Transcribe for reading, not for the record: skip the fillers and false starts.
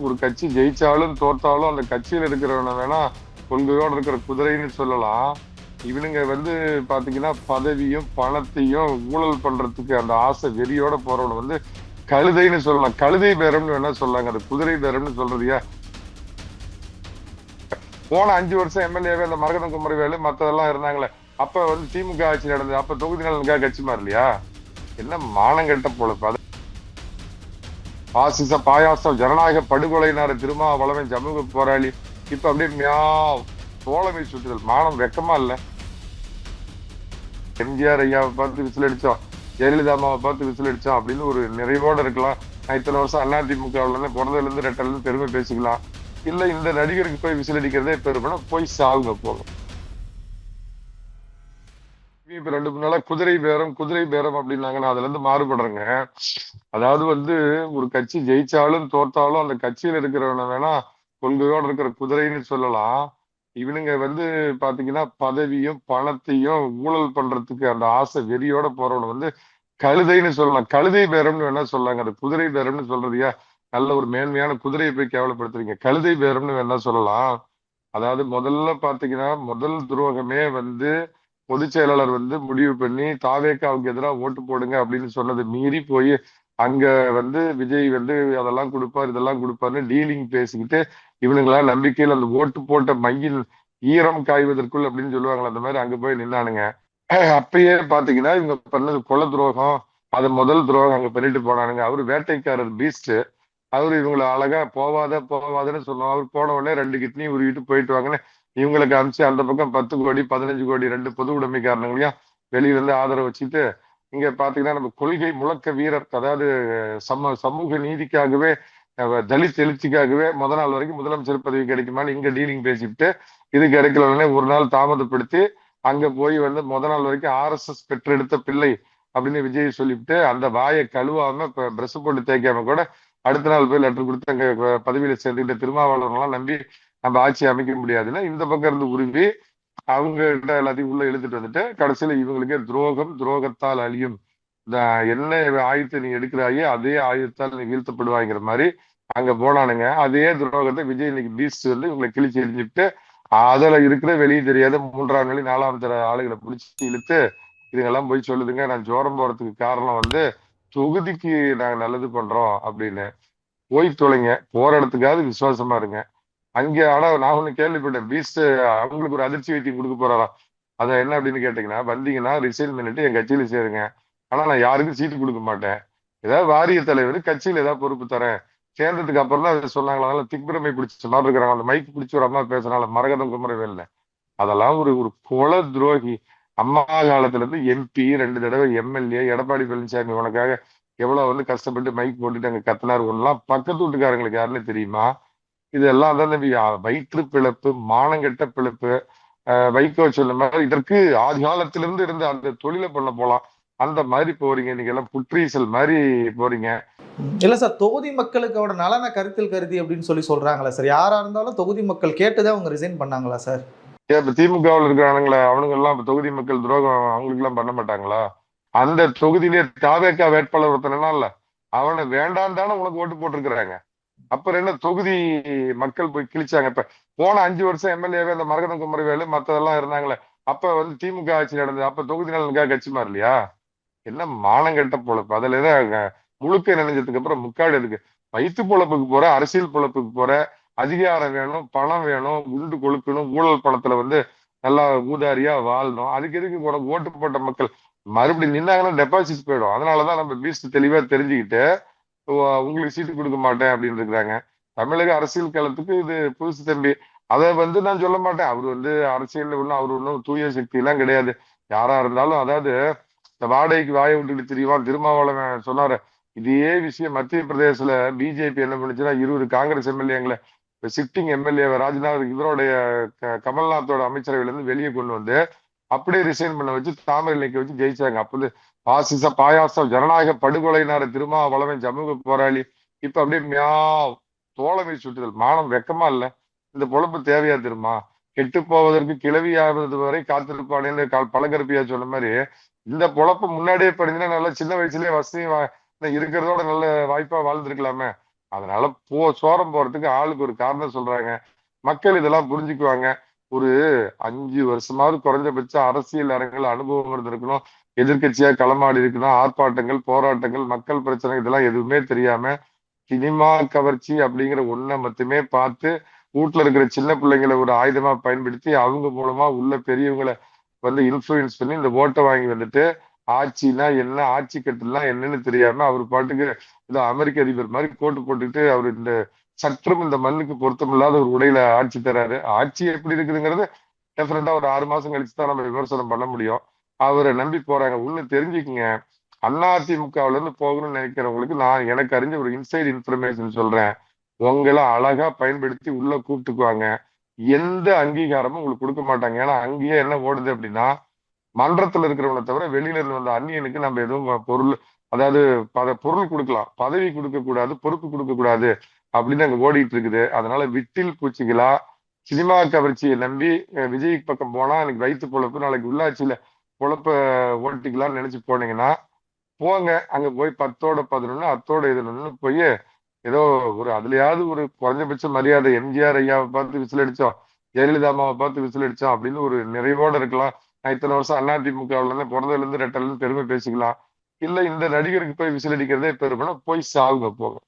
ஒரு கட்சி ஜெயிச்சாலும் தோத்தாலும் அந்த கட்சியில இருக்கிறவன வேணா கொள்கையோட இருக்கிற குதிரைன்னு சொல்லலாம். இவனுங்க பாத்தீங்கன்னா பதவியும் பணத்தையும் ஊழல் பண்றதுக்கு அந்த ஆசை வெறியோட போறவன கழுதைன்னு சொல்லலாம். கழுதை பேரம்னு வேணா சொல்லாங்க. அது குதிரை பேரம்னு சொல்றதுயா. போன 5 வருஷம் எம்எல்ஏவே அந்த மரகதம் குமரவேலு மத்ததெல்லாம் இருந்தாங்களே, அப்ப திமுக ஆட்சி நடந்தது. அப்ப தொகுதி நலனுக்காக கட்சி மாறலையா? என்ன மானங்கெட்ட பொழப்பு. பாசிச பாயாசம் ஜனநாயக படுகொலைனார திருமாவளவன் சமூக போராளி இப்ப அப்படியே மியாவ் தோழமை சுற்றுதல். மானம் வெக்கமா இல்ல? எம்ஜிஆர் ஐயாவை பார்த்து விசில் அடிச்சோம், ஜெயலலிதா அம்மாவை பார்த்து விசில் அடிச்சோம் அப்படின்னு ஒரு நிறைவோட இருக்கலாம். நான் இத்தனை வருஷம் அதிமுகவுல இருந்து பிறந்ததுல இருந்து ரெட்டல இருந்து பெருமை பேசிக்கலாம். இல்ல இந்த நடிகருக்கு போய் விசில் அடிக்கிறதே பெருமைனா போய் சாவுங்க போகும். இப்ப 2 3 நாளா குதிரை பேரம் அப்படின்னாங்க. நான் அதுல இருந்து மாறுபடுறேங்க. அதாவது ஒரு கட்சி ஜெயிச்சாலும் தோத்தாலும் அந்த கட்சியில இருக்கிறவன வேணா கொள்கையோட இருக்கிற குதிரைன்னு சொல்லலாம். இவனுங்க பாத்தீங்கன்னா பதவியும் பணத்தையும் ஊழல் பண்றதுக்கு அந்த ஆசை வெறியோட போறவன கழுதைன்னு சொல்லலாம். கழுதை பேரம்னு வேணா சொல்லாங்க. அது குதிரை பேரம்னு சொல்றதையா நல்ல ஒரு மேன்மையான குதிரையை போய் கேவலப்படுத்துறீங்க. கழுதை பேரம்னு வேணா சொல்லலாம். அதாவது முதல்ல பாத்தீங்கன்னா முதல் துரோகமே பொதுச் செயலாளர் முடிவு பண்ணி தாவேக்காவுக்கு எதிராக ஓட்டு போடுங்க அப்படின்னு சொன்னது மீறி போய் அங்க விஜய் அதெல்லாம் கொடுப்பார் இதெல்லாம் கொடுப்பாருன்னு டீலிங் பேசிக்கிட்டு இவனுங்களா நம்பிக்கையில் அந்த ஓட்டு போட்ட மையில் ஈரம் காய்வதற்குள் அப்படின்னு சொல்லுவாங்களா, அந்த மாதிரி அங்க போய் நின்னானுங்க. அப்பயே பாத்தீங்கன்னா இவங்க பண்ணது கொலை துரோகம். அது முதல் துரோகம் அங்க பண்ணிட்டு போனானுங்க. அவரு வேட்டைக்காரர் பீஸ்ட். அவரு இவங்களை அழகா போவாதன்னு சொல்லுவோம். அவர் போன உடனே 2 கிட்னி உருவிட்டு போயிட்டு வாங்கன்னு இவங்களுக்கு அனுப்பிச்சு அந்த பக்கம் 10 கோடி 15 கோடி 2 பொது உடைமைக்காரங்களையும் வெளியில ஆதரவு வச்சுட்டு இங்க பாத்தீங்கன்னா நம்ம கொள்கை முழக்க வீரர், அதாவது சமூக நீதிக்காகவே தலித் எழுச்சிக்காகவே நாள் வரைக்கும் முதலமைச்சர் பதவி கிடைக்குமான்னு இங்க டீலிங் பேசிட்டு இது கிடைக்கலன்னே ஒரு நாள் தாமதப்படுத்தி அங்க போய் நாள் வரைக்கும் RSS பெற்றெடுத்த பிள்ளை அப்படின்னு விஜய் சொல்லிவிட்டு அந்த வாயை கழுவாம பிரஸ் போட்டு தேய்க்காம கூட அடுத்த நாள் போய் லெட்டர் கொடுத்து அங்க பதவியில சேர்ந்துக்கிட்ட திருமாவளவன்லாம் நம்பி நம்ம ஆட்சி அமைக்க முடியாதுன்னா இந்த பக்கம் இருந்து உருவி அவங்க கிட்ட எல்லாத்தையும் உள்ள இழுத்துட்டு வந்துட்டு கடைசியில இவங்களுக்கே துரோகத்தால் அழியும். இந்த என்ன ஆயுதத்தை நீ எடுக்கிறாயே அதே ஆயுதத்தால் நீ வீழ்த்தப்படுவாங்கிற மாதிரி அங்க போனானுங்க. அதே துரோகத்தை விஜய் இன்னைக்கு பீஸ்ட் இவங்களை கிழிச்சு எரிஞ்சுட்டு அதுல இருக்கிற வெளியே தெரியாத 3ஆம் நிலை 4ஆம் தர ஆளுகளை பிடிச்சி இழுத்து இதுங்கெல்லாம் போய் சொல்லுதுங்க, நான் ஜோரம் போறதுக்கு காரணம் தொகுதிக்கு நாங்க நல்லது பண்றோம் அப்படின்னு. போய் தொலைங்க, போற இடத்துக்காவது விசுவாசமா இருங்க. அங்க ஆனா நான் ஒண்ணு கேள்விப்பட்டேன், பீஸ்ட் அவங்களுக்கு ஒரு அதிர்ச்சி வைத்தியம் கொடுக்க போறாராம். அத என்ன அப்படின்னு கேட்டீங்கன்னா, வந்தீங்கன்னா ரிசைன் பண்ணிட்டு என் கட்சியில சேருங்க, ஆனா நான் யாருக்கும் சீட்டு கொடுக்க மாட்டேன், ஏதாவது வாரிய தலைவர் கட்சியில ஏதாவது பொறுப்பு தரேன், சேர்ந்ததுக்கு அப்புறம் தான் அதை சொன்னாங்களா. அதனால திக்பிரமை பிடிச்ச மாதிரி இருக்கிறாங்க. அந்த மைக்கு பிடிச்சி ஒரு அம்மா பேசுறாங்க மரகதம் குமரவேல்ல, அதெல்லாம் ஒரு ஒரு கொல துரோகி. அம்மா காலத்துல இருந்து MP 2 தடவை MLA எடப்பாடி பழனிசாமி உனக்காக எவ்வளவு கஷ்டப்பட்டு மைக் போட்டுட்டு அங்க கத்தினார் ஒண்ணலாம் பக்கத்து வீட்டுக்காரங்களுக்கு யாருன்னு தெரியுமா? இதெல்லாம் தான் தம்பி வயிற்று பிழப்பு, மானங்கெட்ட பிழப்பு. வைகோ சொல்ல மாதிரி இதற்கு ஆதி காலத்திலிருந்து இருந்த அந்த தொழிலை பண்ண போலாம். அந்த மாதிரி போறீங்க நீங்க எல்லாம், புற்றீசல் மாதிரி போறீங்க. இல்ல சார், தொகுதி மக்களுக்கோட நலனை கருத்தில் கருதி அப்படின்னு சொல்றாங்களா சார்? யாரா இருந்தாலும் தொகுதி மக்கள் கேட்டுதான் அவங்க ரிசைன் பண்ணாங்களா சார்? இப்ப திமுகவில் இருக்கிறானுங்களா அவனுங்க எல்லாம் தொகுதி மக்கள் துரோகம் அவங்களுக்கு எல்லாம் பண்ண மாட்டாங்களா? அந்த தொகுதியிலே தாவேக்கா வேட்பாளர் ஒருத்தனா இல்ல, அவனை வேண்டாம் தானே உனக்கு ஓட்டு போட்டிருக்கிறாங்க. அப்புறம் என்ன தொகுதி மக்கள் போய் கிழிச்சாங்க? இப்ப போன 5 வருஷம் எம்எல்ஏவே அந்த மரகதம் குமரவேலு மத்ததெல்லாம் இருந்தாங்களே, அப்ப திமுக ஆட்சி நடந்தது. அப்ப தொகுதி நலனுக்காக கட்சி மாறலையா? என்ன மானங்கெட்ட பொழப்பு. அதுலதான் முழுக்க நினைஞ்சதுக்கு அப்புறம் முக்காடு இருக்கு. வயிற்று பொழப்புக்கு போற, அரசியல் பொழப்புக்கு போற, அதிகாரம் வேணும், பணம் வேணும், உண்டு கொழுக்கணும், ஊழல் பணத்துல நல்லா ஊதாரியா வாழணும். அதுக்கு எதுக்கு உனக்கு ஓட்டு போட்ட மக்கள் மறுபடியும் நின்னாங்கன்னா டெபாசிட் போயிடும். அதனாலதான் நம்ம பீஸ்ட் தெளிவா தெரிஞ்சுக்கிட்டு உங்களுக்கு சீட்டு கொடுக்க மாட்டேன் அப்படின்னு இருக்கிறாங்க. தமிழக அரசியல் களத்துக்கு இது புதுசு தம்பி. அதை நான் சொல்ல மாட்டேன். அவர் அரசியல்ல ஒண்ணும் அவர் ஒன்றும் தூய சக்தி எல்லாம் கிடையாது. யாரா இருந்தாலும் அதாவது இந்த வாடகைக்கு வாயை விட்டுட்டு தெரியுமா திருமாவளவன் சொன்னாரு. இதே விஷயம் மத்திய பிரதேசல பிஜேபி என்ன பண்ணுச்சுன்னா 20 காங்கிரஸ் எம்எல்ஏங்களை சிட்டிங் எம்எல்ஏ ராஜ்நாத் இவருடைய கமல்நாத்தோட அமைச்சரவையில இருந்து வெளியே கொண்டு அப்படியே ரிசைன் பண்ண வச்சு தாமரை இலைக்க வச்சு ஜெயிச்சாங்க. அப்போது பாசிச பாயாசம் ஜனநாயக படுகொலைனார திருமாவளவன் சமூக போராளி இப்ப அப்படியே மியாவ் தோழமை சுற்றுதல். மானம் வெக்கமா இல்ல? இந்த பொழப்பு தேவையா தெரியுமா? கெட்டு போவதற்கு கிளவியாவது வரை காத்திருப்பானேன்னு பழகருப்பியா சொன்ன மாதிரி இந்த பொழப்பு முன்னாடியே படிச்சுன்னா நல்லா சின்ன வயசுலயே வசதி இருக்கிறதோட நல்ல வாய்ப்பா வாழ்ந்துருக்கலாமே. அதனால சோரம் போறதுக்கு ஆளுக்கு ஒரு காரணம் சொல்றாங்க. மக்கள் இதெல்லாம் புரிஞ்சுக்குவாங்க. ஒரு 5 வருஷமாவது குறைஞ்சபட்ச அரசியல் அரங்கில் அனுபவம் இருந்திருக்கணும். எதிர்க்கட்சியா களமாடி இருக்கணும். ஆர்ப்பாட்டங்கள், போராட்டங்கள், மக்கள் பிரச்சனை இதெல்லாம் எதுவுமே தெரியாம சினிமா கவர்ச்சி அப்படிங்கிற ஒண்ண மட்டுமே பார்த்து வீட்டுல இருக்கிற சின்ன பிள்ளைங்களை ஒரு ஆயுதமா பயன்படுத்தி அவங்க மூலமா உள்ள பெரியவங்களை வந்து இன்ஃப்ளூயன்ஸ் பண்ணி இந்த ஓட்டை வாங்கி வந்துட்டு ஆட்சினா என்ன, ஆட்சி கட்டுலாம் என்னன்னு தெரியாம அவர் பாட்டுக்கு இந்த அமெரிக்க அதிபர் மாதிரி கோட்டு போட்டுக்கிட்டு அவர் இந்த சற்றும் இந்த மண்ணுக்கு பொருத்தமில்லாத ஒரு உடையில ஆட்சி தராரு. ஆட்சி எப்படி இருக்குதுங்கிறது டெஃபரெண்டா ஒரு 6 மாசம் கழிச்சு தான் நம்ம விமர்சனம் பண்ண முடியும். அவரை நம்பி போறாங்க. ஒண்ணு தெரிஞ்சுக்குங்க, அதிமுகவுல இருந்து போகணும்னு நினைக்கிறவங்களுக்கு நான் எனக்கு அறிஞ்ச ஒரு இன்சைட் இன்ஃபர்மேஷன் சொல்றேன். உங்களை அழகா பயன்படுத்தி உள்ள கூப்பிட்டுக்குவாங்க. எந்த அங்கீகாரமும் உங்களுக்கு கொடுக்க மாட்டாங்க. ஏன்னா அங்கேயே என்ன ஓடுது அப்படின்னா, மன்றத்துல இருக்கிறவனை தவிர வெளியில இருந்து வந்த அந்நியனுக்கு நம்ம எதுவும் பொருள், அதாவது பொருள் கொடுக்கலாம், பதவி கொடுக்க கூடாது, பொறுப்பு கொடுக்க கூடாது அப்படின்னு அங்க ஓடிட்டு இருக்குது. அதனால விட்டில் பூச்சிகளா சினிமா கவர்ச்சியை நம்பி விஜய் பக்கம் போனா எனக்கு வயிற்று பொழப்பு, நாளைக்கு உள்ளாட்சியில பொழப்ப ஓட்டிக்கலாம்னு நினைச்சு போனீங்கன்னா போங்க. அங்க போய் 10ஓட 11 அத்தோட இதுன்னு போய் ஏதோ ஒரு அதுலயாவது ஒரு குறைஞ்சபட்ச மரியாதை, எம்ஜிஆர் ஐயாவை பார்த்து விசில் அடிச்சோம், ஜெயலலிதா அம்மாவை பார்த்து விசில் அடிச்சோம் அப்படின்னு ஒரு நிறைவோட இருக்கலாம். நான் இத்தனை வருஷம் அதிமுகவுல இருந்து பிறந்ததுல இருந்து ரெட்டல இருந்து பெருமை பேசிக்கலாம். இல்ல இந்த நடிகருக்கு போய் விசில் அடிக்கிறதே பெருமைனா போய் சாவுங்க போங்க.